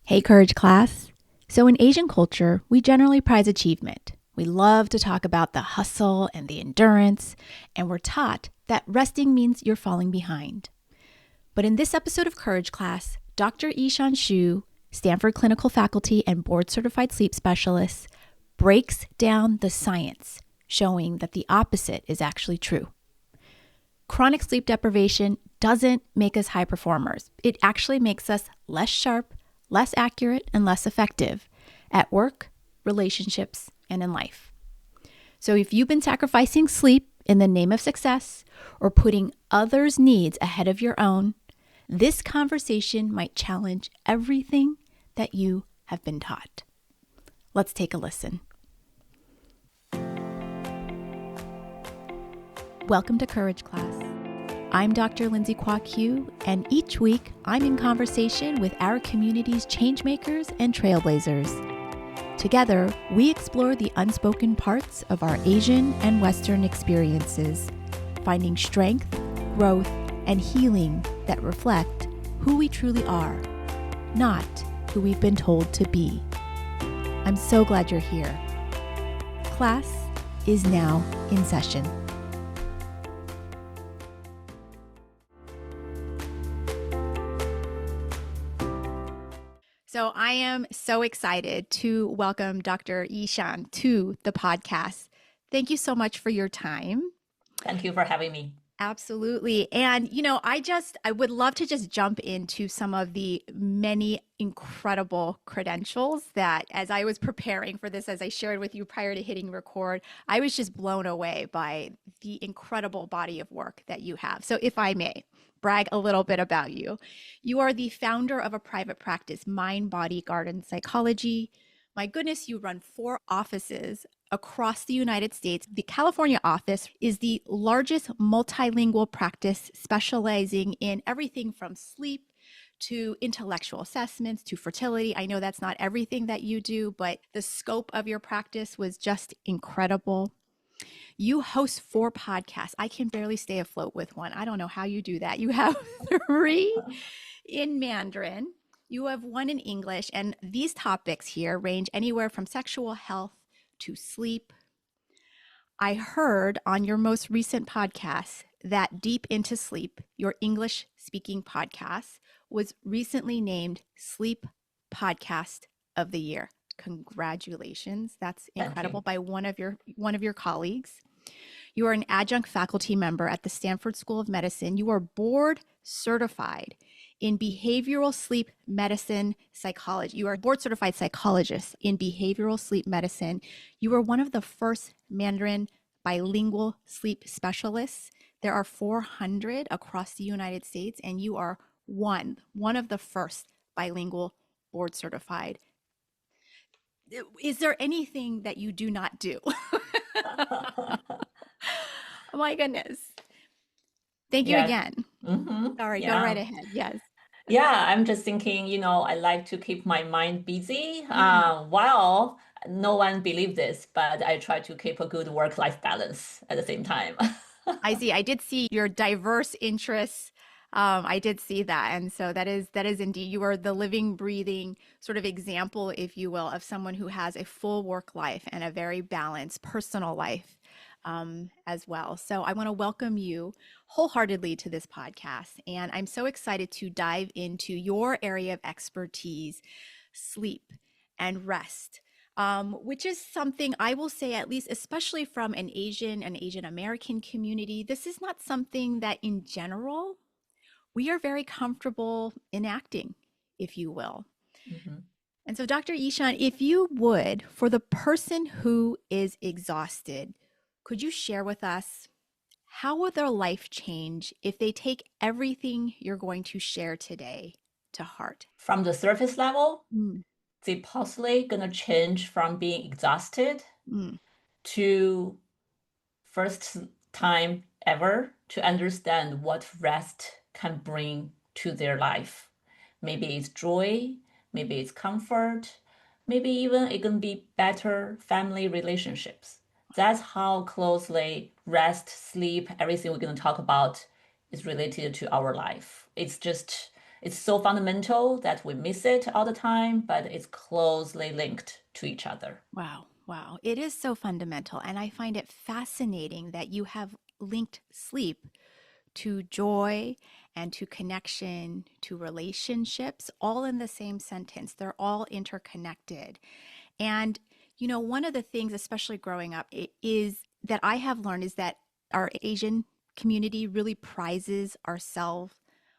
Hey, Courage class. So, in Asian culture, we generally prize achievement. We love to talk about the hustle and the endurance, and we're taught that resting means you're falling behind. But in this episode of Courage class, Dr. Yishan Xu, Stanford clinical faculty and board certified sleep specialist, breaks down the science, showing that the opposite is actually true. Chronic sleep deprivation doesn't make us high performers. It actually makes us less sharp, less accurate, and less effective at work, relationships, and in life. So if you've been sacrificing sleep in the name of success or putting others' needs ahead of your own, this conversation might challenge everything that you have been taught. Let's take a listen. Welcome to Courage Class. I'm Dr. Lindsay Xu, and each week I'm in conversation with our community's changemakers and trailblazers. Together, we explore the unspoken parts of our Asian and Western experiences, finding strength, growth, and healing that reflect who we truly are, not who we've been told to be. I'm so glad you're here. Class is now in session. So I am so excited to welcome Dr. Yishan to the podcast. Thank you so much for your time. Thank you for having me. Absolutely. And, I would love to just jump into some of the many incredible credentials that as I was preparing for this, as I shared with you prior to hitting record, I was just blown away by the incredible body of work that you have. So if I may brag a little bit about you, you are the founder of a private practice, Mind, Body, Garden Psychology. My goodness, you run 4 offices across the United States. The California office is the largest multilingual practice specializing in everything from sleep to intellectual assessments to fertility. I know that's not everything that you do, but the scope of your practice was just incredible. You host 4 podcasts. I can barely stay afloat with one. I don't know how you do that. You have 3 in Mandarin. You have 1 in English, and these topics here range anywhere from sexual health to sleep. I heard on your most recent podcast that Deep Into Sleep, your English speaking podcast, was recently named Sleep Podcast of the Year. Congratulations. That's incredible by one of your colleagues. You are an adjunct faculty member at the Stanford School of Medicine. You are board certified in behavioral sleep medicine psychology. You are a board certified psychologist in behavioral sleep medicine. You are one of the first Mandarin bilingual sleep specialists. There are 400 across the United States, and you are one of the first bilingual board certified. Is there anything that you do not do? Oh my goodness. Thank you again. All right, go right ahead. Yes. Yeah, I'm just thinking, I like to keep my mind busy. While no one believes this, but I try to keep a good work-life balance at the same time. I see. I did see your diverse interests. I did see that. And so that is indeed, you are the living, breathing sort of example, if you will, of someone who has a full work life and a very balanced personal life as well. So I want to welcome you wholeheartedly to this podcast. And I'm so excited to dive into your area of expertise, sleep and rest. Which is something I will say, at least, especially from an Asian American community, this is not something that in general we are very comfortable enacting, if you will. And so, Dr. Yishan, if you would, for the person who is exhausted, could you share with us how will their life change if they take everything you're going to share today to heart? From the surface level, they possibly gonna change from being exhausted to first time ever to understand what rest can bring to their life. Maybe it's joy, maybe it's comfort, maybe even it can be better family relationships. That's how closely rest, sleep, everything we're going to talk about is related to our life. It's just It's so fundamental that we miss it all the time, but it's closely linked to each other. Wow. Wow. It is so fundamental. And I find it fascinating that you have linked sleep to joy and to connection, to relationships, all in the same sentence. They're all interconnected. And, one of the things, especially growing up, is that I have learned is that our Asian community really prizes ourselves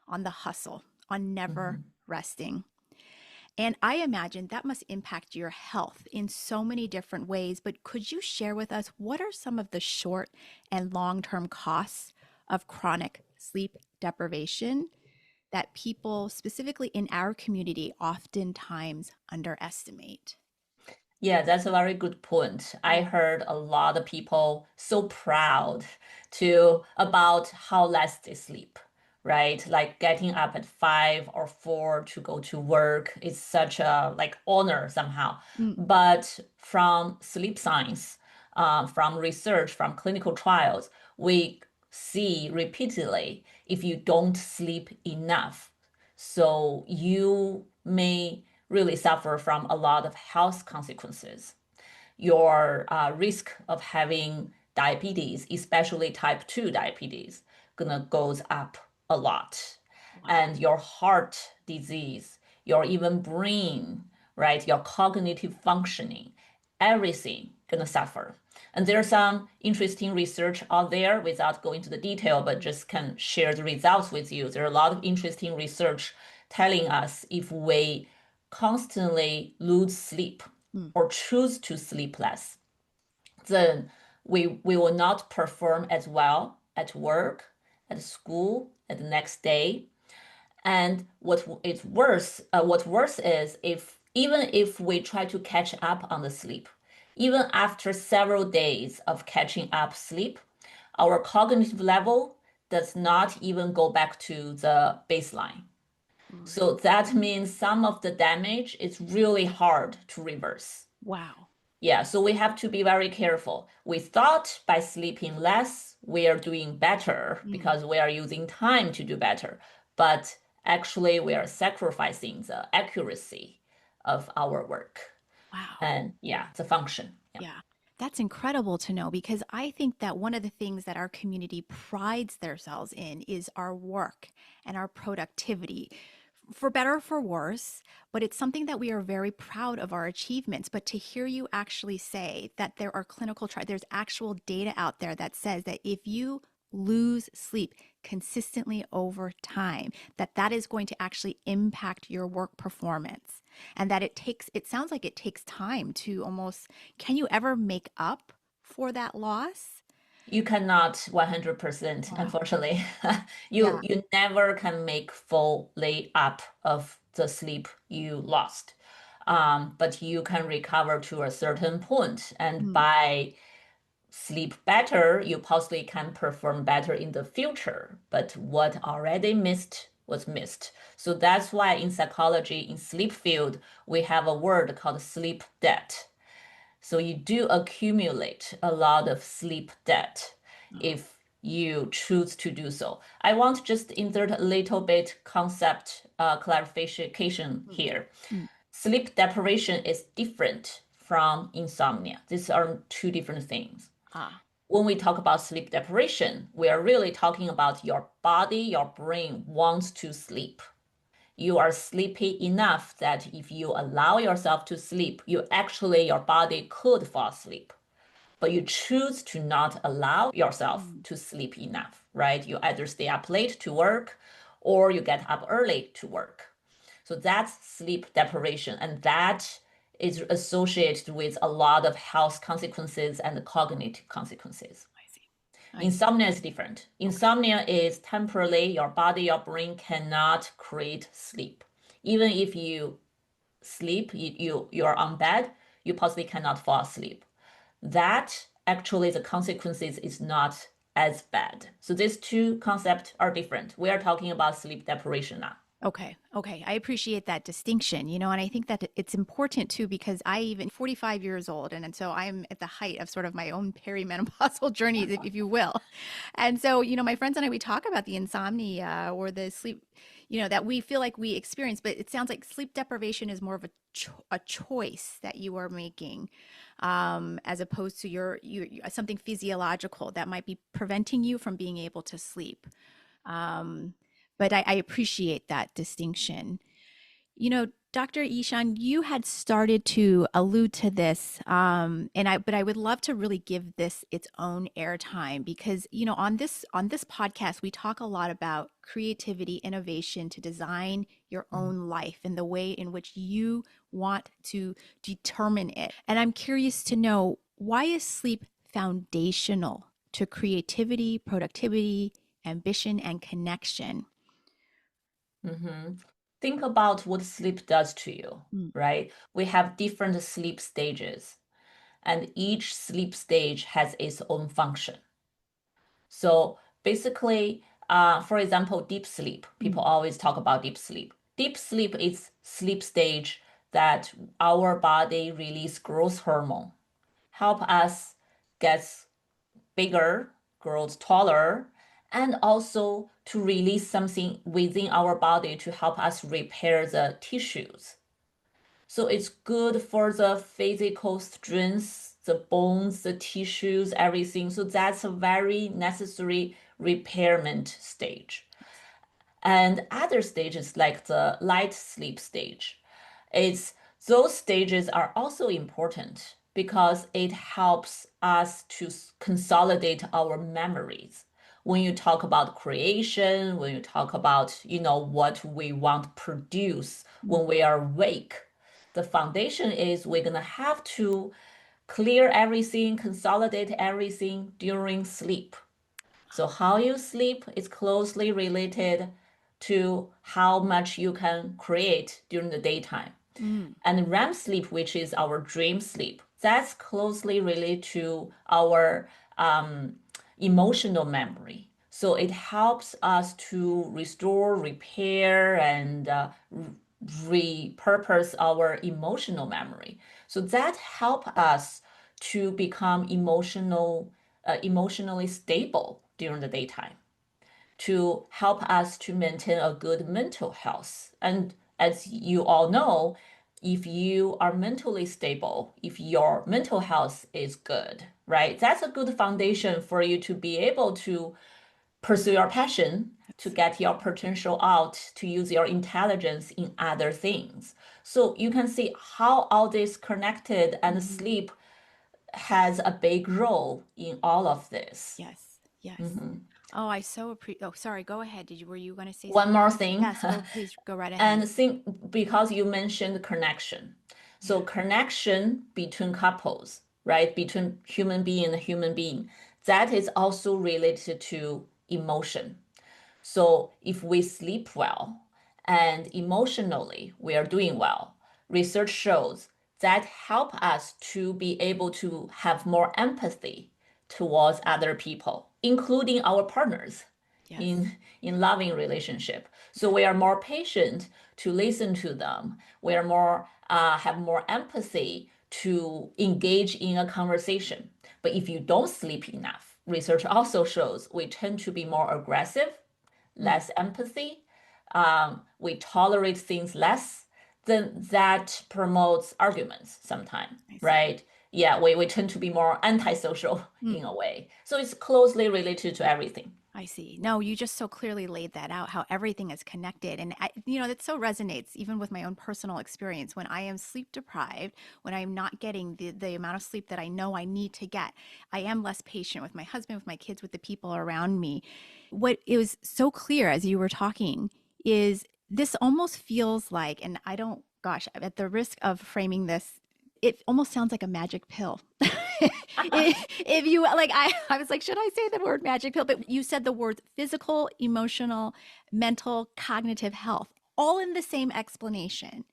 on the hustle, on never Mhm. resting. And I imagine that must impact your health in so many different ways. But could you share with us what are some of the short and long term costs of chronic sleep deprivation that people, specifically in our community, oftentimes underestimate? Yeah, that's a very good point. I heard a lot of people so proud to about how less they sleep, right? Like getting up at 5 or 4 to go to work is such a like honor somehow. Mm, But from sleep science, from research, from clinical trials, we see repeatedly if you don't sleep enough, so you may really suffer from a lot of health consequences. Your risk of having diabetes, especially type 2 diabetes, gonna goes up a lot. wow. And your heart disease, your even brain, right? Your cognitive functioning, everything gonna suffer. And there's some interesting research out there without going to the detail, but Mm, just can share the results with you. There are a lot of interesting research telling us if we constantly lose sleep mm, or choose to sleep less, then we will not perform as well at work, at school, at the next day. And what worse is if even if we try to catch up on the sleep, even after several days of catching up sleep, our cognitive level does not even go back to the baseline. So really? that means some of the damage is really hard to reverse. Wow. Yeah, so we have to be very careful. We thought by sleeping less, we are doing better Mm, because we are using time to do better. But actually, we are sacrificing the accuracy of our work. wow. And yeah, the function. Yeah. Yeah, that's incredible to know because I think that one of the things that our community prides themselves in is our work and our productivity, for better or for worse, but it's something that we are very proud of our achievements. But to hear you actually say that there are there's actual data out there that says that if you lose sleep consistently over time, that is going to actually impact your work performance and that it sounds like it takes time to almost, can you ever make up for that loss? You cannot 100%, Wow. unfortunately. Yeah. You never can make fully up of the sleep you lost. But you can recover to a certain point, and Mm, by sleep better, you possibly can perform better in the future. But what already missed was missed. So that's why in psychology, in sleep field, we have a word called sleep debt. So you do accumulate a lot of sleep debt oh, if you choose to do so. I want to just insert a little bit concept clarification mm, here. mm, Sleep deprivation is different from insomnia. These are two different things. ah, When we talk about sleep deprivation, we are really talking about your body, your brain wants to sleep. You are sleepy enough that if you allow yourself to sleep, your body could fall asleep. But you choose to not allow yourself mm, to sleep enough, right? You either stay up late to work or you get up early to work. So that's sleep deprivation, and that is associated with a lot of health consequences and cognitive consequences. I see. I see. Insomnia is different. Okay. Insomnia is temporarily your body, your brain cannot create sleep. Even if you sleep, you are on bed, you possibly cannot fall asleep. That actually the consequences is not as bad. So these two concepts are different. We are talking about sleep deprivation now. Okay. Okay. I appreciate that distinction, and I think that it's important too because I even 45 years old and so I'm at the height of sort of my own perimenopausal journey, if you will. And so, my friends and I, we talk about the insomnia or the sleep, that we feel like we experience, but it sounds like sleep deprivation is more of a choice that you are making, as opposed to something physiological that might be preventing you from being able to sleep. Um, but I appreciate that distinction. Dr. Yishan, you had started to allude to this, but I would love to really give this its own airtime because on this podcast we talk a lot about creativity, innovation to design your own life and the way in which you want to determine it. And I'm curious to know, why is sleep foundational to creativity, productivity, ambition, and connection? Mm-hmm. Think about what sleep does to you, Mm, right? We have different sleep stages, and each sleep stage has its own function. So basically, for example, deep sleep, mm, people always talk about deep sleep. Deep sleep is sleep stage that our body release growth hormone, help us get bigger, grows taller, and also to release something within our body to help us repair the tissues. So it's good for the physical strength, the bones, the tissues, everything. So that's a very necessary repairment stage. And other stages like the light sleep stage, it's those stages are also important because it helps us to consolidate our memories. When you talk about creation, when you talk about, what we want to produce mm, when we are awake, the foundation is we're gonna have to clear everything, consolidate everything during sleep. So how you sleep is closely related to how much you can create during the daytime. mm, And REM sleep, which is our dream sleep, that's closely related to our emotional memory. So it helps us to restore, repair, and repurpose our emotional memory. So that help us to become emotionally stable during the daytime, to help us to maintain a good mental health. And as you all know, if you are mentally stable, if your mental health is good, right, that's a good foundation for you to be able to pursue your passion, to yes. get your potential out, to use your intelligence in other things. So you can see how all this connected, and Mhm. sleep has a big role in all of this. Yes. Yes. Mhm. Oh, I so appreciate. Oh, sorry. Go ahead. Were you going to say One something? more thing, Yes. Go, please go right ahead. and think because you mentioned connection. Yeah. So connection between couples, right? Between human being and human being, that is also related to emotion. So if we sleep well and emotionally we are doing well, research shows that help us to be able to have more empathy towards other people, including our partners Yes. in loving relationship. So Yes. we are more patient to listen to them. We are more have more empathy to engage in a conversation. But if you don't sleep enough, research also shows we tend to be more aggressive, Mm, less empathy, we tolerate things less, then that promotes arguments sometimes, I see. right? Yeah, we tend to be more antisocial Mm, in a way. So it's closely related to everything. I see. No, you just so clearly laid that out, how everything is connected. And that so resonates even with my own personal experience. When I am sleep deprived, when I'm not getting the amount of sleep that I know I need to get, I am less patient with my husband, with my kids, with the people around me. What it was so clear as you were talking is this almost feels like, and I don't, gosh, at the risk of framing this, it almost sounds like a magic pill. If you like, I was like, should I say the word magic pill? But you said the words physical, emotional, mental, cognitive health, all in the same explanation.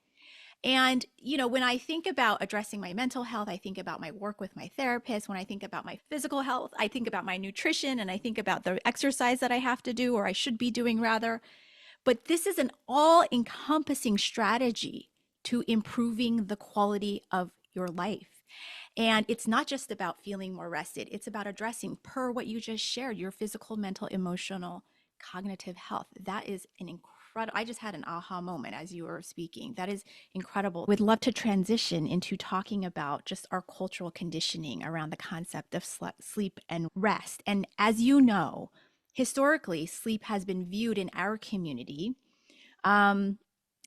And, when I think about addressing my mental health, I think about my work with my therapist. When I think about my physical health, I think about my nutrition and I think about the exercise that I have to do, or I should be doing rather. But this is an all encompassing strategy to improving the quality of your life. And it's not just about feeling more rested, it's about addressing, per what you just shared, your physical, mental, emotional, cognitive health. That is an incredible. I just had an aha moment as you were speaking. That is incredible. We'd love to transition into talking about just our cultural conditioning around the concept of sleep and rest. And as you know, historically, sleep has been viewed in our community um,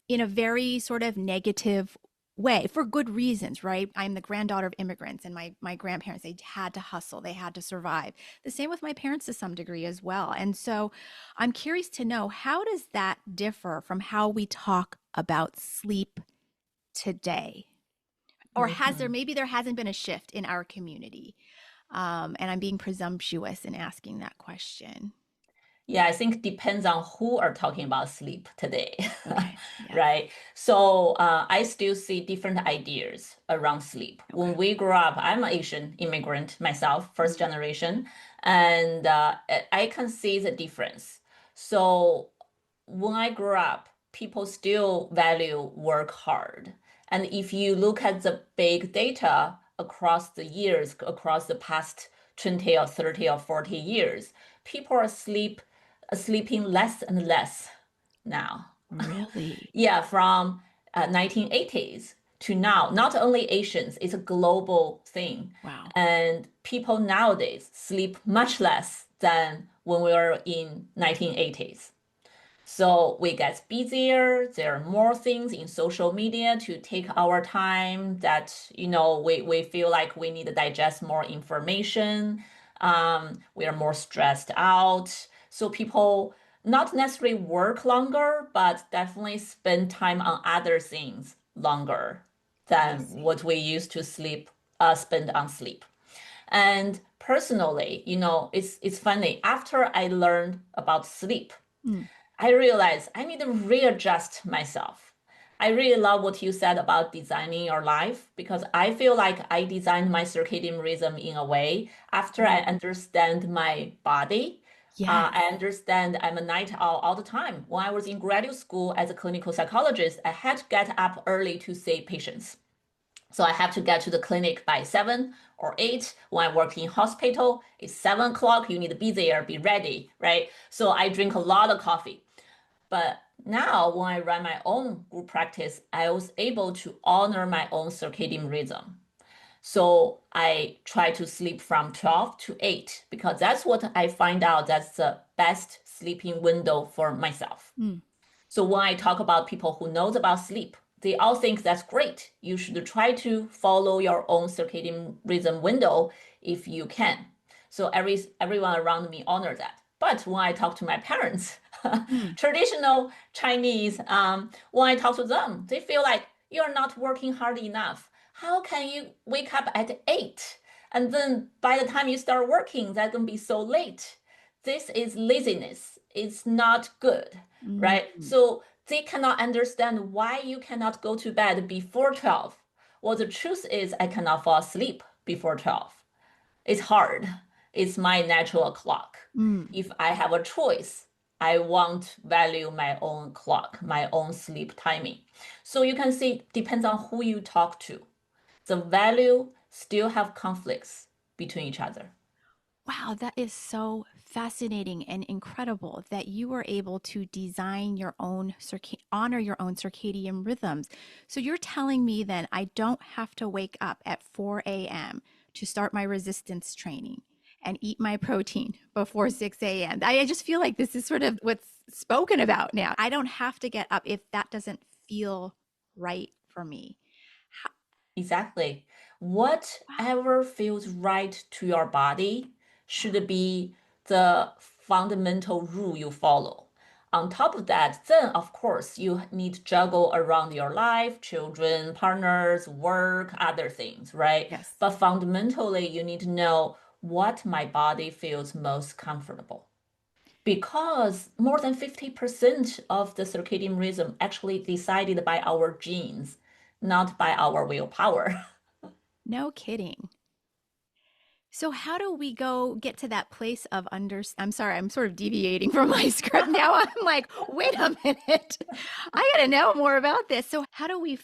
in a very sort of negative way for good reasons, right? I'm the granddaughter of immigrants, and my grandparents, they had to hustle, they had to survive. The same with my parents to some degree as well. And so I'm curious to know, how does that differ from how we talk about sleep today? Or has there, Mhm. maybe there hasn't been a shift in our community? And I'm being presumptuous in asking that question. Yeah, I think depends on who are talking about sleep today, Okay. Yes. right? So I still see different ideas around sleep. Okay. When we grew up, I'm an Asian immigrant myself, first Mm. generation, and I can see the difference. So when I grew up, people still value work hard. And if you look at the big data across the years, across the past 20 or 30 or 40 years, people are sleeping less and less now. Really? Yeah, from 1980s to now, not only Asians, it's a global thing. Wow. And people nowadays sleep much less than when we were in 1980s. So we get busier. There are more things in social media to take our time that, we feel like we need to digest more information. We are more stressed out. So people not necessarily work longer, but definitely spend time on other things longer I than see. what we used to spend on sleep. And personally, it's funny. After I learned about sleep, Mm. I realized I need to readjust myself. I really love what you said about designing your life because I feel like I designed my circadian rhythm in a way after I Mm. understand my body. Yes. I understand I'm a night owl all the time. When I was in graduate school as a clinical psychologist, I had to get up early to see patients. So I have to get to the clinic by 7 or 8. When I work in hospital, it's 7 o'clock. You need to be there, be ready, right? So I drink a lot of coffee. But now, when I run my own group practice, I was able to honor my own circadian rhythm. So I try to sleep from 12 to 8 because that's what I find out that's the best sleeping window for myself. Mm. So when I talk about people who knows about sleep, they all think that's great. You should try to follow your own circadian rhythm window if you can. So everyone around me honor that. But when I talk to my parents, Mm. traditional Chinese, when I talk to them, they feel like you're not working hard enough. How can you wake up at 8? And then by the time you start working, that's gonna be so late. This is laziness. It's not good, right? Mm. So they cannot understand why you cannot go to bed before 12. Well, the truth is, I cannot fall asleep before 12. It's hard. It's my natural clock. Mm. If I have a choice, I won't value my own clock, my own sleep timing. So you can see, depends on who you talk to. The value still have conflicts between each other. Wow, that is so fascinating and incredible that you were able to design your own honor your own circadian rhythms. So you're telling me then I don't have to wake up at 4 a.m. to start my resistance training and eat my protein before 6 a.m. I just feel like this is sort of what's spoken about now. I don't have to get up if that doesn't feel right for me. How, Exactly. wow. Whatever feels right to your body should be the fundamental rule you follow. On top of that, then of course you need to juggle around your life, children, partners, work, other things, right? Yes. But fundamentally, you need to know what my body feels most comfortable. Because more than 50% of the circadian rhythm actually decided by our genes, not by our willpower. No kidding. So how do we go get to that place of I'm sorry, I'm sort of deviating from my script now. I'm like, wait a minute. I got to know more about this. So how do we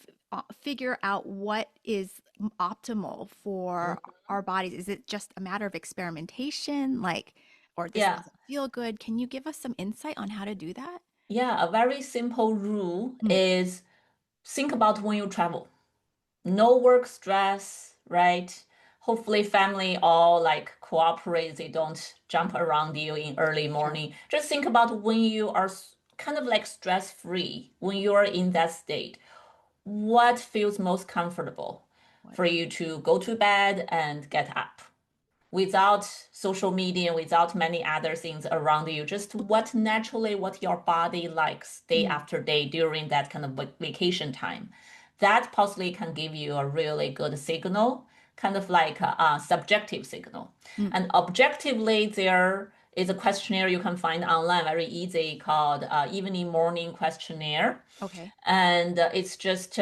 figure out what is optimal for our bodies? Is it just a matter of experimentation, like, or this Yeah, doesn't feel good? Can you give us some insight on how to do that? Yeah, a very simple rule is think about when you travel. No work stress, right? Hopefully family all like cooperate. They don't jump around you in early Sure. morning. Just think about when you are kind of like stress free, when you are in that state. What feels most comfortable What? for you to go to bed and get up without social media, without many other things around you, just what naturally what your body likes day Mm, after day during that kind of vacation time. That possibly can give you a really good signal, kind of like a subjective signal. mm. And objectively, there is a questionnaire you can find online, very easy, called evening morning questionnaire. Okay. And it's just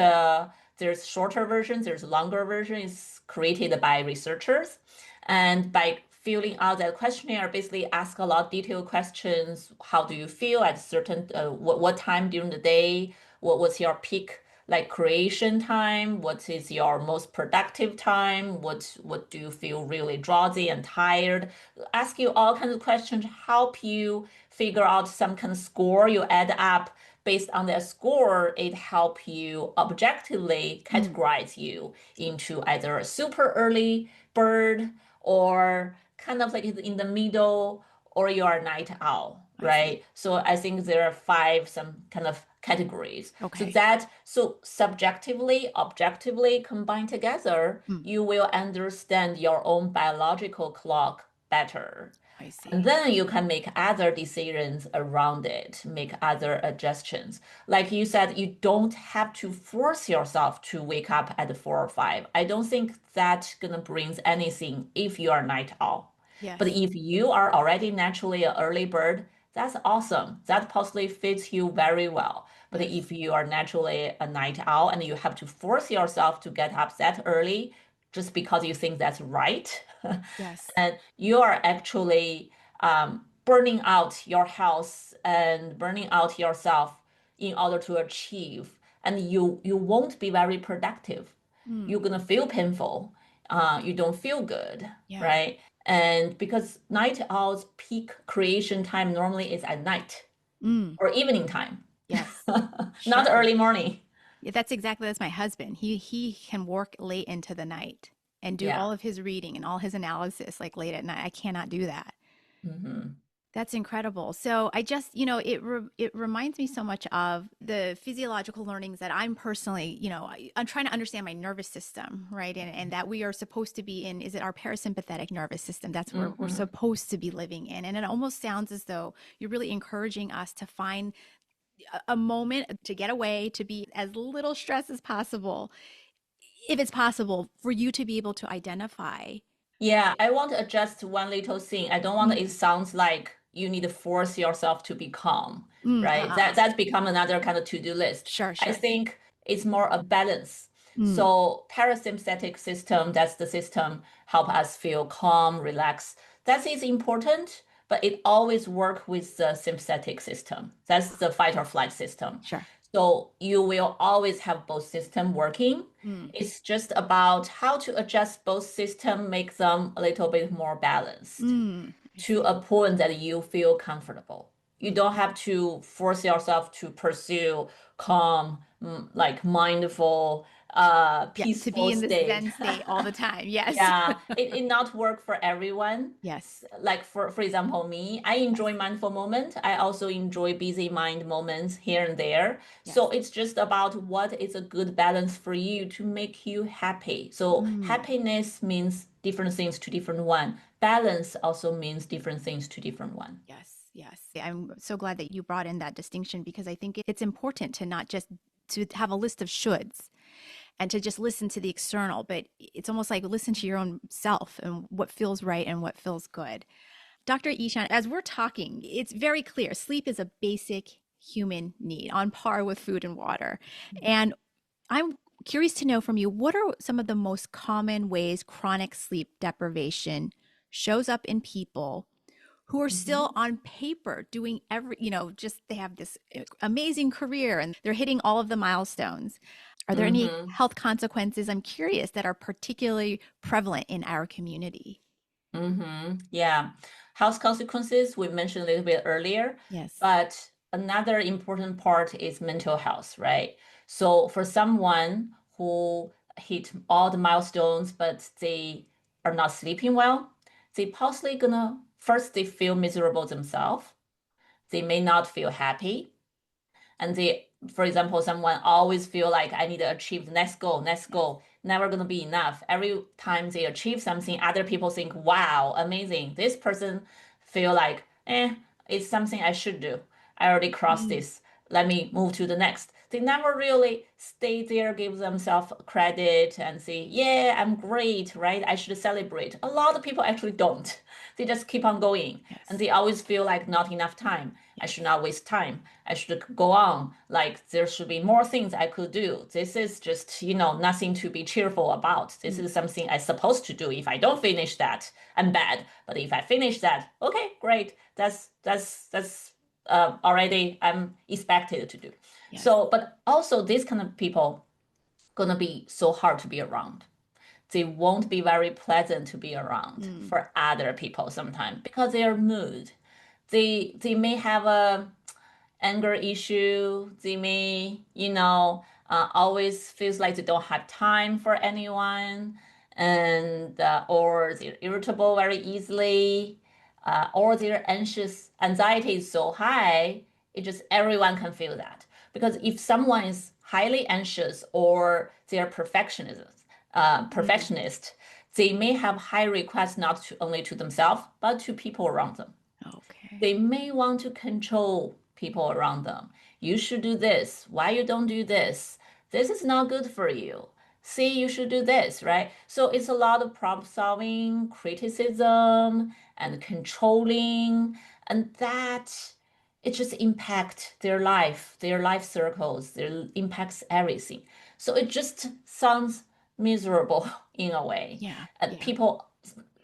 there's shorter versions, there's longer version. It's created by researchers, and by filling out that questionnaire, basically ask a lot of detailed questions. How do you feel at certain what time during the day? What was your peak like creation time? What is your most productive time? What do you feel really drowsy and tired? Ask you all kinds of questions, help you figure out some kind of score you add up. Based on that score, it help you objectively Mm, categorize you into either a super early bird or kind of like in the middle, or you are a night owl, I see. right? So I think there are five some kind of categories. So Okay. that so subjectively, objectively combined together, Mm, you will understand your own biological clock better. I And see. then you can make other decisions around it, make other adjustments. Like you said, you don't have to force yourself to wake up at 4 or 5. I don't think that gonna brings anything if you are a night owl. But Yes. if you are already naturally an early bird, that's awesome. That possibly fits you very well. But Yes. if you are naturally a night owl and you have to force yourself to get up that early just because you think that's right, Yes. and you are actually burning out your health and burning out yourself in order to achieve, and you won't be very productive. Mm, You're gonna feel painful. You don't feel good, yes. right? And because night owls peak creation time normally is at night Mm, or evening time, yes. not Sure. early morning. Yeah, that's my husband. He can work late into the night and do Yeah. all of his reading and all his analysis like late at night. I cannot do that. Hmm. That's incredible. So I just, it reminds me so much of the physiological learnings that I'm personally, I'm trying to understand my nervous system, right? And that we are supposed to be in, is it our parasympathetic nervous system? That's where we're Hmm. supposed to be living in. And it almost sounds as though you're really encouraging us to find a moment to get away, to be as little stress as possible, if it's possible for you to be able to identify. Yeah, I want to adjust one little thing. I don't want Mm, it sounds like you need to force yourself to be calm, mm, right? uh-uh. That's become another kind of to-do list. Sure, I sure. think it's more a balance. Mm, So parasympathetic system, that's the system help us feel calm, relax. That is important, but it always work with the sympathetic system. That's the fight or flight system. sure. So you will always have both system working. Mm, It's just about how to adjust both systems, make them a little bit more balanced I to see. a point that you feel comfortable. You Mm. don't have to force yourself to pursue calm, like mindful, Yeah, to be peaceful in this state. Zen state all the time. Yes. Yeah, it not work for everyone. Yes. Like for example, me, I Yes. enjoy mindful moment. I also enjoy busy mind moments here and there. Yes. So it's just about what is a good balance for you to make you happy. So Mm. happiness means different things to different one. Balance also means different things to different one. Yes. Yes. I'm so glad that you brought in that distinction because I think it's important to not just to have a list of shoulds and to just listen to the external, but it's almost like listen to your own self and what feels right and what feels good. Dr. Yishan, as we're talking, it's very clear sleep is a basic human need on par with food and water. And I'm curious to know from you, what are some of the most common ways chronic sleep deprivation shows up in people who are still Mhm. on paper doing just they have this amazing career and they're hitting all of the milestones? Are there any Mhm. health consequences, I'm curious, that are particularly prevalent in our community? Mm-hmm. Yeah. Health consequences we mentioned a little bit earlier, Yes. but another important part is mental health, right? So for someone who hit all the milestones, but they are not sleeping well, they possibly gonna first they feel miserable themselves. They may not feel happy, and they, for example, someone always feel like I need to achieve the next goal, next Yes. goal, never gonna be enough. Every time they achieve something, other people think, wow, amazing. This person feel like, it's something I should do. I already crossed Mm, this. Let me move to the next. They never really stay there, give themselves credit and say, yeah, I'm great, right? I should celebrate. A lot of people actually don't. They just keep on going. And yes. they always feel like not enough time. I Yes. should not waste time. I should go on. Like there should be more things I could do. This is just, nothing to be cheerful about. This Mm, is something I'm supposed to do. If I don't finish that, I'm bad. But if I finish that, okay, great. That's already I'm expected to do. yes. So, but also these kind of people gonna be so hard to be around. They won't be very pleasant to be around Mm, for other people sometimes because their mood. They may have a anger issue. They may, always feels like they don't have time for anyone, and or they're irritable very easily, or their anxiety is so high, it just everyone can feel that. Because if someone is highly anxious or they're mm, perfectionist, they may have high requests not to, only to themselves but to people around them. okay. They may want to control people around them. You should do this. Why you don't do this? This is not good for you. See, you should do this, right? So it's a lot of problem solving, criticism, and controlling, and that it just impacts their life circles, their impacts everything. So it just sounds miserable in a way. Yeah. And Yeah.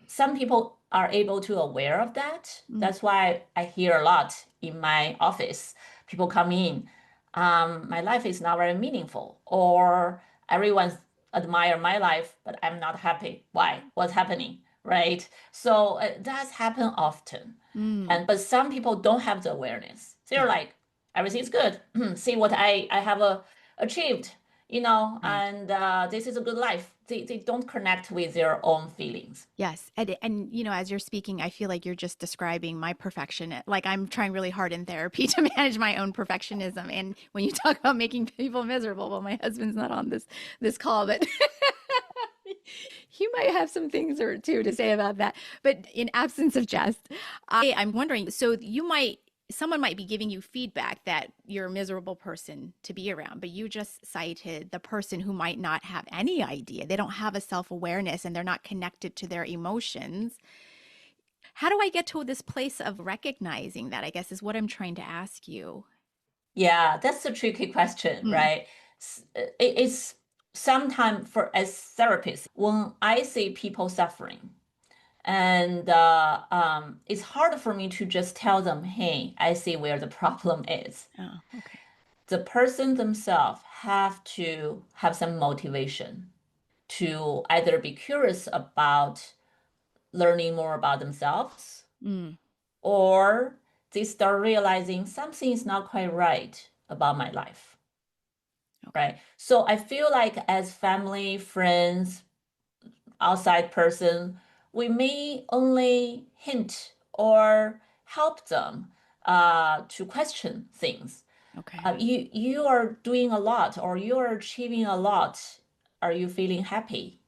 some people are able to aware of that. Mm, That's why I hear a lot in my office. People come in, my life is not very meaningful, or everyone admire my life, but I'm not happy. Why? What's happening? Right? So that's happen often. mm, But some people don't have the awareness. They're yeah. like, everything's good. See what I have achieved, Right. and this is a good life. They don't connect with their own feelings. Yes. And as you're speaking, I feel like you're just describing my perfection. Like I'm trying really hard in therapy to manage my own perfectionism. And when you talk about making people miserable, well, my husband's not on this call, but he might have some things or two to say about that. But in absence of jest, I'm wondering, so someone might be giving you feedback that you're a miserable person to be around, but you just cited the person who might not have any idea. They don't have a self-awareness and they're not connected to their emotions. How do I get to this place of recognizing that? I guess is what I'm trying to ask you. Yeah, that's a tricky question, Mm, right? It's sometimes for as therapists, when I see people suffering, and it's hard for me to just tell them, hey, I see where the problem is. oh, okay. The person themselves have to have some motivation to either be curious about learning more about themselves, Mm, or they start realizing something is not quite right about my life, okay. right? So I feel like as family, friends, outside person, we may only hint or help them to question things. Okay. You are doing a lot, or you are achieving a lot. Are you feeling happy?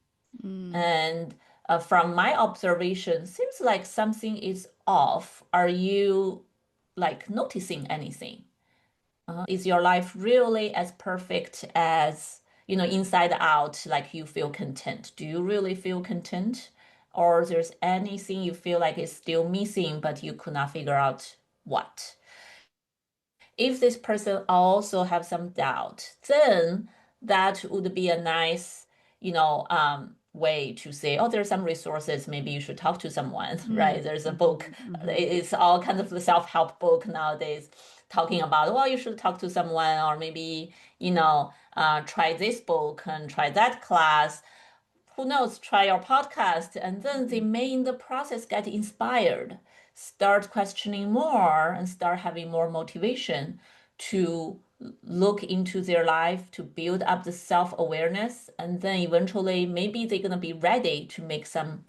Mm, And from my observation, seems like something is off. Are you like noticing anything? Is your life really as perfect as, inside out, like you feel content? Do you really feel content? Or there's anything you feel like is still missing, but you could not figure out what? If this person also have some doubt, then that would be a nice, way to say, oh, there's some resources. Maybe you should talk to someone, mm, right? There's a book. mhm, mhm, It's all kind of the self-help book nowadays talking about, well, you should talk to someone, or maybe, try this book and try that class. Who knows, try your podcast. And then they mhm. may in the process get inspired. start questioning more and start having more motivation to look into their life, to build up the self-awareness, and then eventually maybe they're going to be ready to make some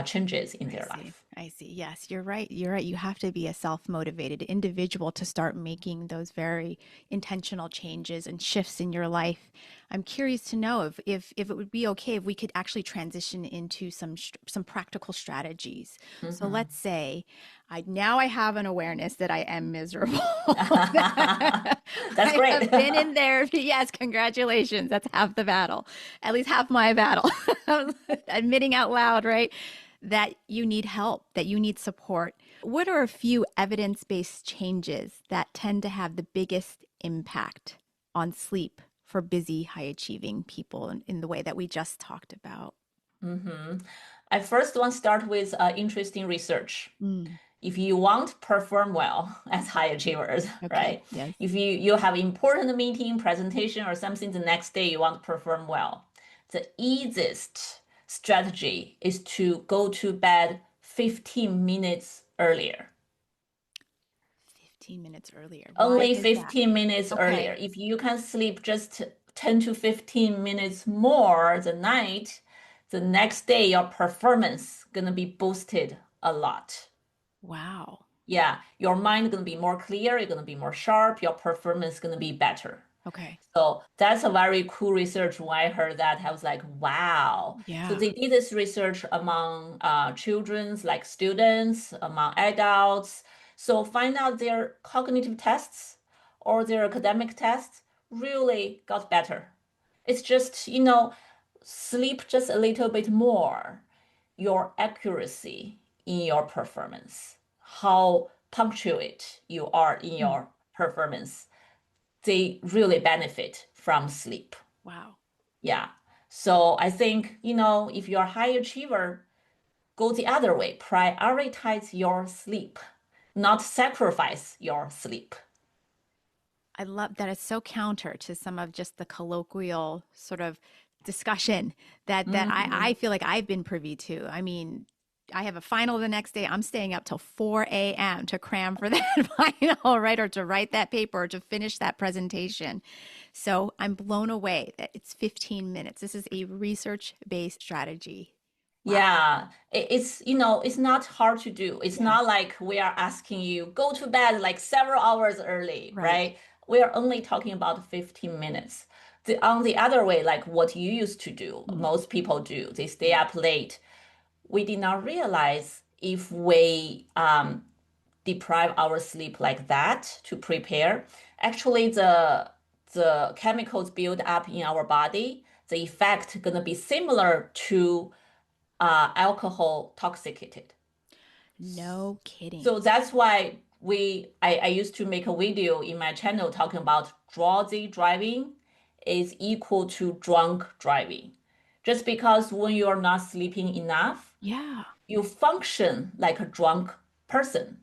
changes in I their see. life. I see. Yes, you're right. You're right. You have to be a self-motivated individual to start making those very intentional changes and shifts in your life. I'm curious to know if it would be okay if we could actually transition into some practical strategies. So Mhm. let's say I have an awareness that I am miserable. I That's great. have been in therapy. Yes, congratulations. That's half the battle. At least half my battle. Admitting out loud, right? That you need help, that you need support. What are a few evidence based changes that tend to have the biggest impact on sleep for busy, high achieving people in the way that we just talked about? hmm I first want to start with interesting research. Mm, If you want to perform well as high achievers, okay. right? Yes. If you have important meeting, presentation, or something the next day you want to perform well, the easiest strategy is to go to bed 15 minutes earlier. 15 minutes earlier. Why Only is that? 15 minutes earlier. Okay. If you can sleep just 10 to 15 minutes more the night, the next day your performance gonna be boosted a lot. Wow. Yeah, your mind gonna be more clear, you're gonna be more sharp, your performance gonna be better. Okay. So that's a very cool research. When I heard that, I was like, wow. So Yeah. they did this research among children's, like students, among adults. So find out their cognitive tests or their academic tests really got better. It's just, sleep just a little bit more, your accuracy in your performance, how punctuate you are in Mm, your performance, they really benefit from sleep. wow. Yeah. So I think, if you're a high achiever, go the other way. Prioritize your sleep, not sacrifice your sleep. I love that. It's so counter to some of just the colloquial sort of discussion that I Mhm. feel like I've been privy to. I mean, I have a final the next day. I'm staying up till 4 a.m. to cram for that final, right? Or to write that paper or to finish that presentation. So I'm blown away that it's 15 minutes. This is a research-based strategy. Wow. Yeah, it's not hard to do. It's Yes. not like we are asking you go to bed like several hours early, Right. right? We are only talking about 15 minutes. On the other way, like what you used to do, Mm, most people do, they stay yeah. up late. We did not realize if we deprive our sleep like that to prepare, actually the chemicals build up in our body, the effect gonna be similar to alcohol toxicated. No kidding. So that's why I used to make a video in my channel talking about drowsy driving is equal to drunk driving. Just because when you're not sleeping enough, Yeah. you function like a drunk person.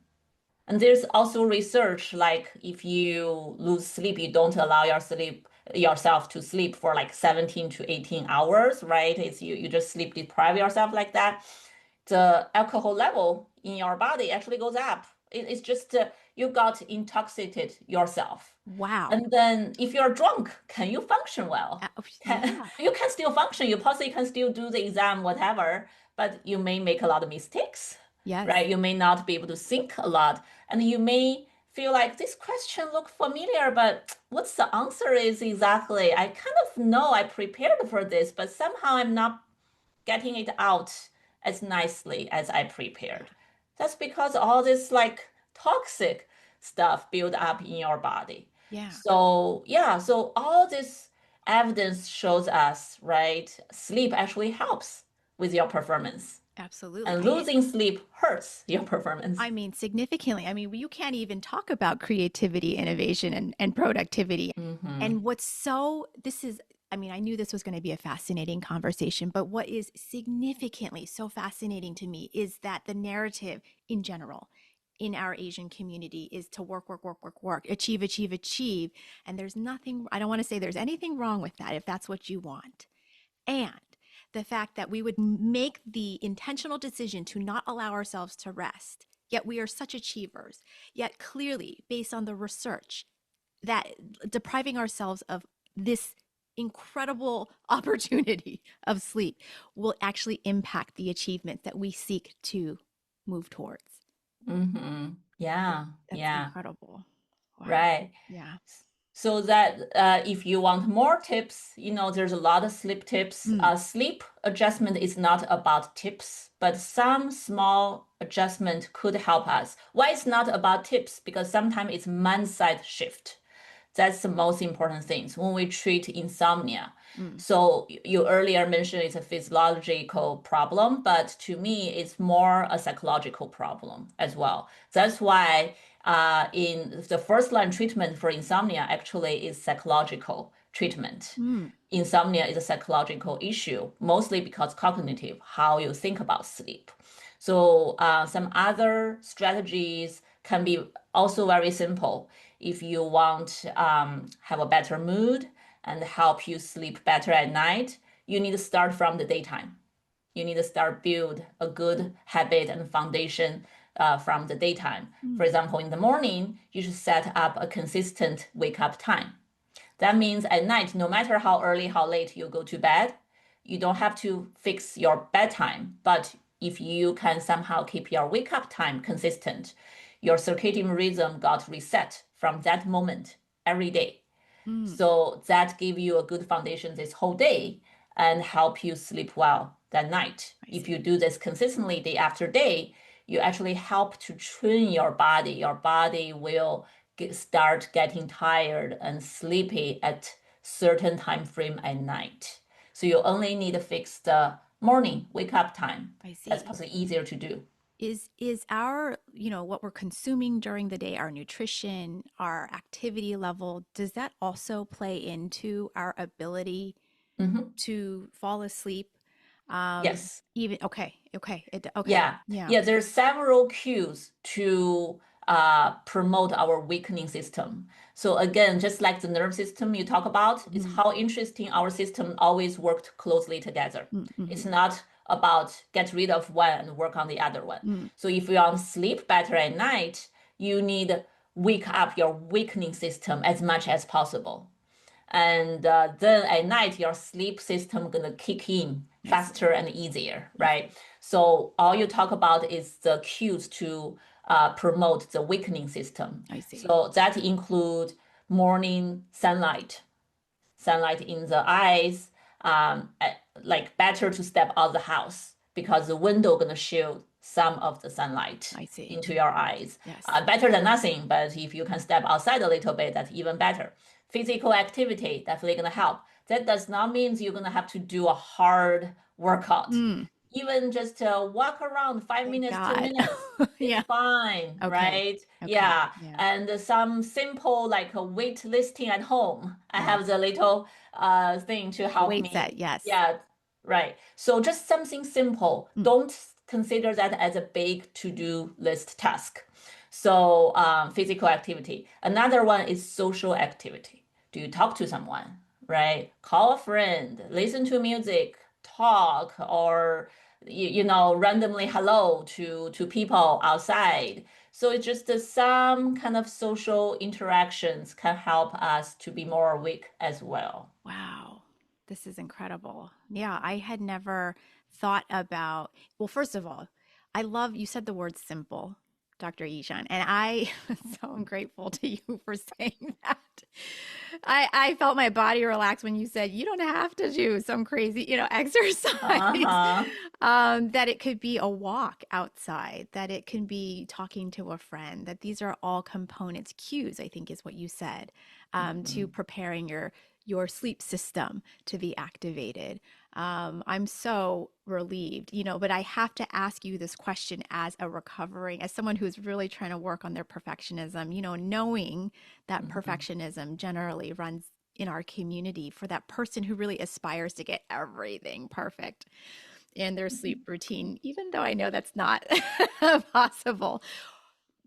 And there's also research like if you lose sleep, you don't allow yourself to sleep for like 17 to 18 hours, right? It's you just sleep deprive yourself like that. The alcohol level in your body actually goes up. It's just you got intoxicated yourself. Wow. And then if you're drunk, can you function well? Yeah. You can still function. You possibly can still do the exam, whatever, but you may make a lot of mistakes, Yes. right? You may not be able to think a lot, and you may feel like this question look familiar, but what's the answer is exactly? I kind of know I prepared for this, but somehow I'm not getting it out as nicely as I prepared. That's because all this like toxic stuff build up in your body. Yeah. So yeah, so all this evidence shows us, right? Sleep actually helps with your performance. Absolutely. And losing sleep hurts your performance. I mean, significantly. I mean, you can't even talk about creativity, innovation, and productivity. Mm-hmm. And I mean, I knew this was going to be a fascinating conversation, but what is significantly so fascinating to me is that the narrative in general in our Asian community is to work, work, work, work, work, achieve, achieve, achieve. And there's nothing, I don't want to say there's anything wrong with that if that's what you want. And the fact that we would make the intentional decision to not allow ourselves to rest, yet we are such achievers. Yet clearly, based on the research, that depriving ourselves of this incredible opportunity of sleep will actually impact the achievements that we seek to move towards. Yeah, That's yeah, incredible. Wow. right. Yeah. So that if you want more tips, there's a lot of sleep tips. Mm, Sleep adjustment is not about tips, but some small adjustment could help us. Why it's not about tips? Because sometimes it's mindset shift. That's the most important things when we treat insomnia. mm, So you earlier mentioned it's a physiological problem, but to me, it's more a psychological problem as well. That's why in the first line treatment for insomnia actually is psychological treatment. mm. Insomnia is a psychological issue, mostly because cognitive, how you think about sleep. So some other strategies can be also very simple. If you want have a better mood and help you sleep better at night, you need to start from the daytime. You need to start build a good habit and foundation from the daytime. For Mm. example, in the morning, you should set up a consistent wake up time. That means at night, no matter how early, how late you go to bed, you don't have to fix your bedtime. But if you can somehow keep your wake up time consistent, your circadian rhythm got reset from that moment every day. Mm. So that give you a good foundation this whole day and help you sleep well that night. I If see. you do this consistently day after day, you actually help to train your body. Your body will start getting tired and sleepy at certain time frame at night. So you only need to fix the morning wake up time. I That's see. possibly easier to do. Is our, what we're consuming during the day, our nutrition, our activity level, does that also play into our ability Mhm. to fall asleep? Um, Yes. even okay, okay, Yeah, yeah. yeah, there's several cues to promote our weakening system. So again, just like the nerve system you talk about, it's Mm-hmm. how interesting our system always worked closely together. Mm-hmm. It's not about get rid of one and work on the other one. Mm, So if you want to sleep better at night, you need wake up your weakening system as much as possible. And then at night your sleep system gonna kick in I see. faster and easier, I see. right? So all you talk about is the cues to promote the weakening system. I see. So that include morning sunlight in the eyes, like better to step out the house because the window gonna shield some of the sunlight I see. into your eyes. Yes. Better than nothing, but if you can step outside a little bit, that's even better. Physical activity definitely gonna help. That does not mean you're gonna have to do a hard workout. Mm, Even just walk around five thank minutes, two God. minutes, it's Yeah. fine, Okay. right? Okay. Yeah, Yeah. and some simple like a weight lifting at home. I have Yes. the little thing to A help weight me. set. Yes. Yeah, right. So just something simple. Mm, Don't consider that as a big to-do list task. So physical activity. Another one is social activity. Do you talk to someone, right? Call a friend, listen to music, talk, or randomly hello to people outside. So it's just some kind of social interactions can help us to be more awake as well. wow. This is incredible. Yeah, I had never thought about, well, first of all, I love you said the word simple, Dr. Yishan, and I so am grateful to you for saying that. I felt my body relax when you said you don't have to do some crazy, exercise. Uh-huh. That it could be a walk outside, that it can be talking to a friend, that these are all components, cues, I think is what you said, to Mhm. preparing your sleep system to be activated. I'm so relieved, but I have to ask you this question as someone who's really trying to work on their perfectionism, knowing that Mhm. perfectionism generally runs in our community for that person who really aspires to get everything perfect in their sleep routine, even though I know that's not possible.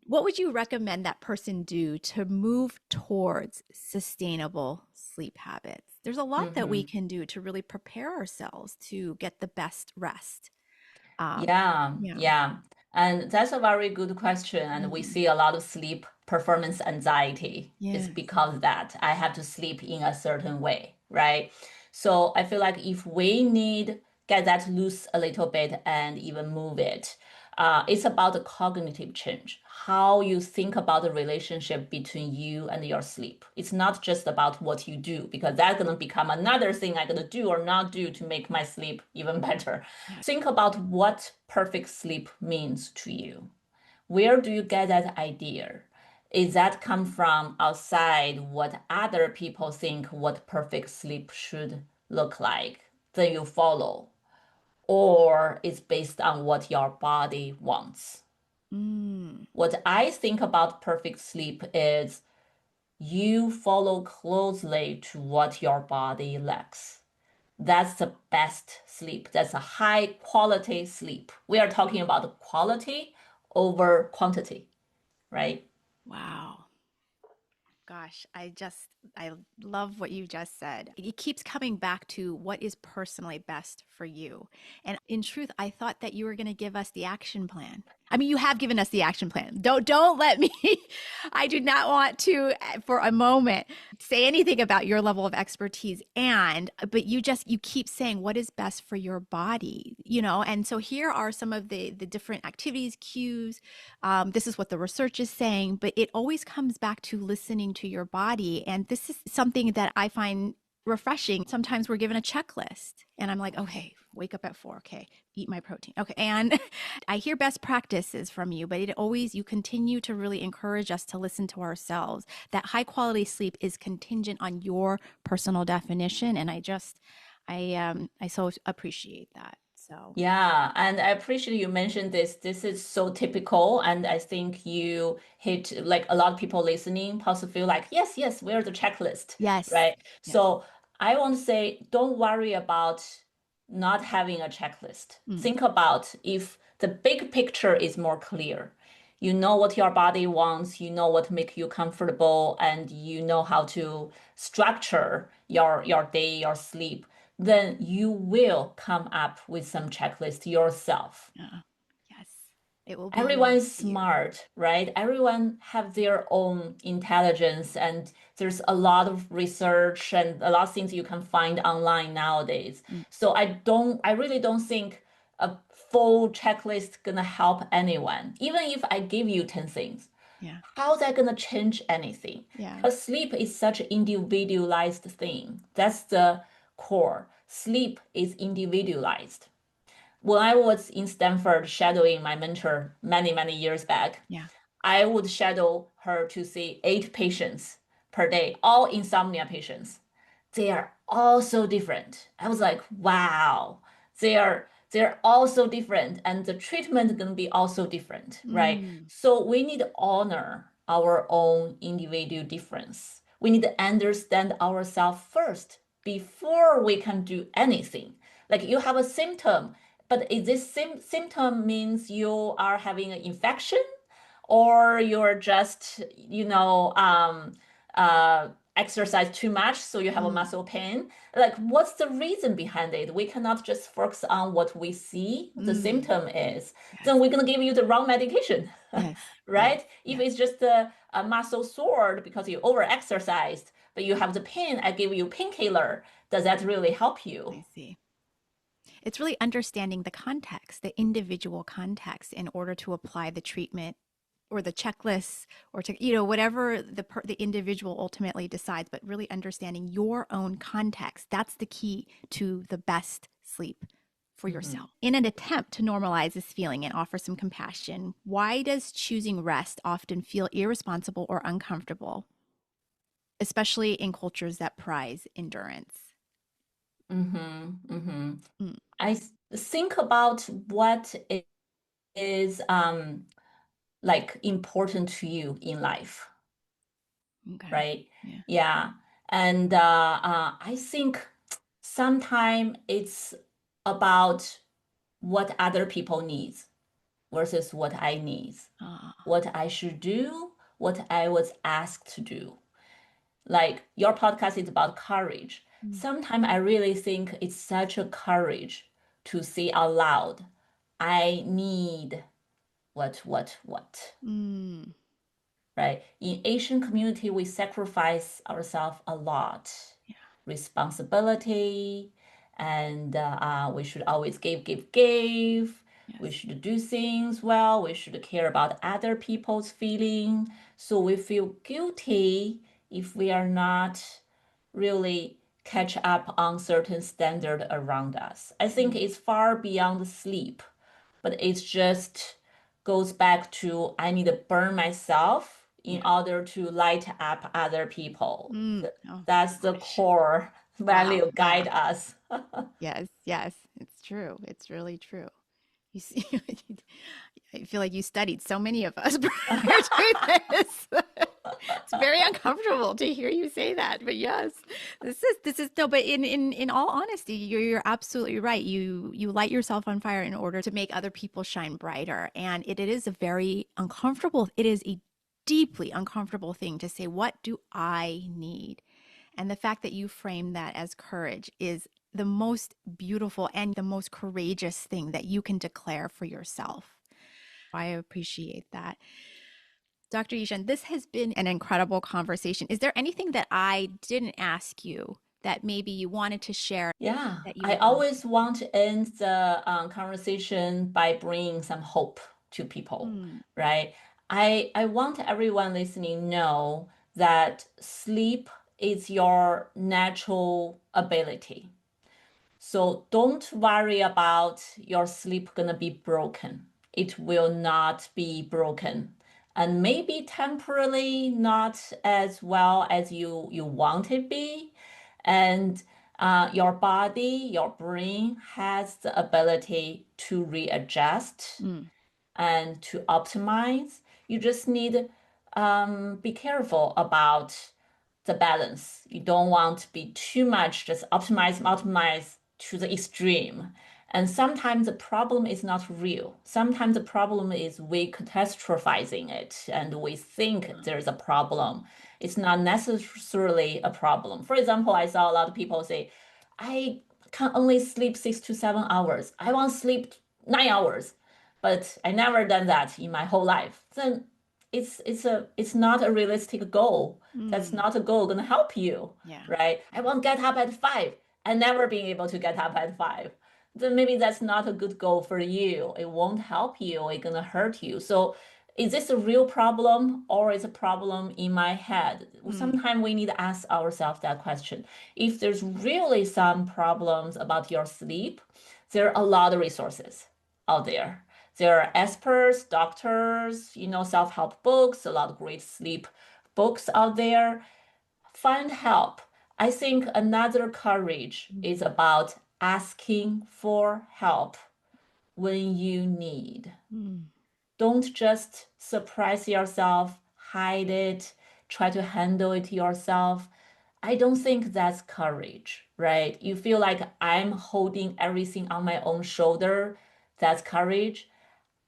What would you recommend that person do to move towards sustainable sleep habits? There's a lot that we Mhm. can do to really prepare ourselves to get the best rest. Um, Yeah, yeah. yeah. And that's a very good question. And we see a lot of sleep performance anxiety is Yes. because that I have to sleep in a certain way, right? So I feel like if we need get that loose a little bit and even move it, it's about the cognitive change, how you think about the relationship between you and your sleep. It's not just about what you do, because that's going to become another thing I'm going to do or not do to make my sleep even better. Yeah. Think about what perfect sleep means to you. Where do you get that idea? Is that come from outside what other people think what perfect sleep should look like? Then you follow, or it's based on what your body wants. What I think about perfect sleep is you follow closely to what your body lacks. That's the best sleep. That's a high quality sleep. We are talking about quality over quantity, right? Wow. Gosh, I love what you just said. It keeps coming back to what is personally best for you. And in truth, I thought that you were going to give us the action plan. I mean, you have given us the action plan. Don't let me. I do not want to for a moment say anything about your level of expertise, but you keep saying what is best for your body, and so here are some of the different activities, cues. This is what the research is saying, but it always comes back to listening to your body. And this is something that I find refreshing. Sometimes we're given a checklist and I'm like, okay, wake up at 4. Okay, eat my protein. Okay. And I hear best practices from you, but you continue to really encourage us to listen to ourselves. That high quality sleep is contingent on your personal definition. And I so appreciate that. So, Yeah, and I appreciate you mentioned this. This is so typical, and I think you hit like a lot of people listening possibly feel like, yes, yes, we're the checklist, yes, right? yes. So I want to say, don't worry about not having a checklist. Think about if the big picture is more clear. You know what your body wants, you know what make you comfortable, and you know how to structure your day, your sleep, then you will come up with some checklist yourself. Yes, it will be unique Everyone's to you. smart, right? Everyone have their own intelligence, and there's a lot of research and a lot of things you can find online nowadays. So I really don't think a full checklist gonna help anyone. Even if I give you 10 things, Yeah, how's that gonna change anything? yeah, Because sleep is such an individualized thing. That's the core. Sleep is individualized. When I was in Stanford shadowing my mentor many, many years back, yeah. I would shadow her to see 8 patients per day, all insomnia patients. They are all so different. I was like, wow, they're all so different, and the treatment is gonna be also different, right? So we need to honor our own individual difference. We need to understand ourselves first before we can do anything. Like you have a symptom, but is this symptom means you are having an infection, or you're just, exercise too much, so you have a muscle pain. Like, what's the reason behind it? We cannot just focus on what we see the symptom is. Yes, Then we're going to give you the wrong medication, yes, yes, right? If yes. it's just a muscle sore because you over exercised, but you have the pain, I give you painkiller. Does that really help you? I see. It's really understanding the context, the individual context, in order to apply the treatment or the checklists or to whatever the individual ultimately decides, but really understanding your own context. That's the key to the best sleep for Mhm. yourself. In an attempt to normalize this feeling and offer some compassion, why does choosing rest often feel irresponsible or uncomfortable, especially in cultures that prize endurance? Mm, I think about what is like important to you in life, okay. right? Yeah. Yeah. And I think sometimes it's about what other people needs versus what I need, Ah. what I should do, what I was asked to do. Like your podcast is about courage. Mm. Sometimes I really think it's such a courage to say out loud, I need what. Mm. Right? In Asian community, we sacrifice ourselves a lot. Yeah. Responsibility, and we should always give. We Yes. should do things well. We should care about other people's feeling. So we feel guilty if we are not really catch up on certain standard around us. I think it's far beyond sleep, but it just goes back to I need to burn myself in Yeah. order to light up other people. Mm. Oh That's the gosh. core Wow. value Yeah. guide us. Yes. Yes. It's true. It's really true. You see, I feel like you studied so many of us prior to this. It's very uncomfortable to hear you say that, but yes, this is no. But in all honesty, you're absolutely right. You light yourself on fire in order to make other people shine brighter, and it is a very uncomfortable. It is a deeply uncomfortable thing to say. What do I need? And the fact that you frame that as courage is the most beautiful and the most courageous thing that you can declare for yourself. I appreciate that. Dr. Yishan, this has been an incredible conversation. Is there anything that I didn't ask you that maybe you wanted to share Yeah, that you I would love? always want to end the conversation by bringing some hope to people, Mm, right? I want everyone listening know that sleep is your natural ability. So don't worry about your sleep gonna be broken. It will not be broken. And maybe temporarily not as well as you want it be. And your body, your brain has the ability to readjust mm, and to optimize. You just need be careful about the balance. You don't want to be too much just optimize to the extreme. And sometimes the problem is not real. Sometimes the problem is we catastrophizing it and we think there's a problem. It's not necessarily a problem. For example, I saw a lot of people say, I can only sleep 6 to 7 hours. I want to sleep 9 hours, but I never done that in my whole life. Then it's not a realistic goal. That's mm, not a goal gonna help you, yeah. right? I want to get up at 5 and never being able to get up at 5. Then maybe that's not a good goal for you. It won't help you. It's gonna hurt you. So is this a real problem or is a problem in my head? Mm, Sometimes we need to ask ourselves that question. If there's really some problems about your sleep, there are a lot of resources out there. There are experts, doctors, self-help books, a lot of great sleep books out there. Find help. I think another courage mm, is about asking for help when you need. mm, Don't just suppress yourself, hide it, try to handle it yourself. I don't think that's courage, right? You feel like I'm holding everything on my own shoulder. That's courage.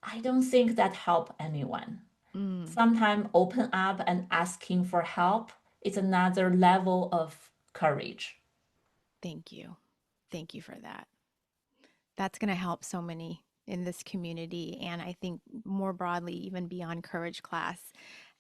I don't think that help anyone. mm. Sometimes open up and asking for help is another level of courage. Thank you. Thank you for that. That's going to help so many in this community. And I think more broadly, even beyond Courage Class,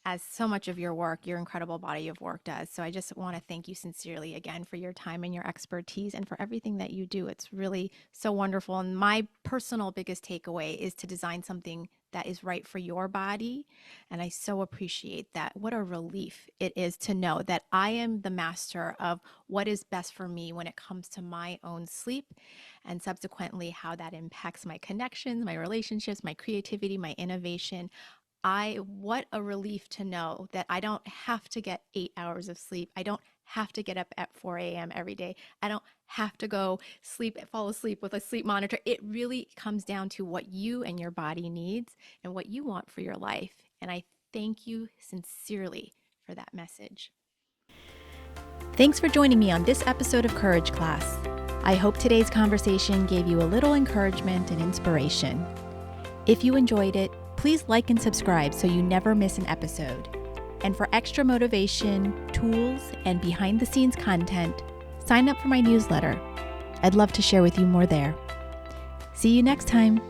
as so much of your work, your incredible body of work does. So I just want to thank you sincerely again for your time and your expertise and for everything that you do. It's really so wonderful. And my personal biggest takeaway is to design something that is right for your body. And I so appreciate that. What a relief it is to know that I am the master of what is best for me when it comes to my own sleep and subsequently how that impacts my connections, my relationships, my creativity, my innovation. What a relief to know that I don't have to get 8 hours of sleep. I don't have to get up at 4 a.m. every day. I don't have to go fall asleep with a sleep monitor. It really comes down to what you and your body needs and what you want for your life. And I thank you sincerely for that message. Thanks for joining me on this episode of Courage Class. I hope today's conversation gave you a little encouragement and inspiration. If you enjoyed it, please like and subscribe so you never miss an episode. And for extra motivation, tools, and behind-the-scenes content, sign up for my newsletter. I'd love to share with you more there. See you next time.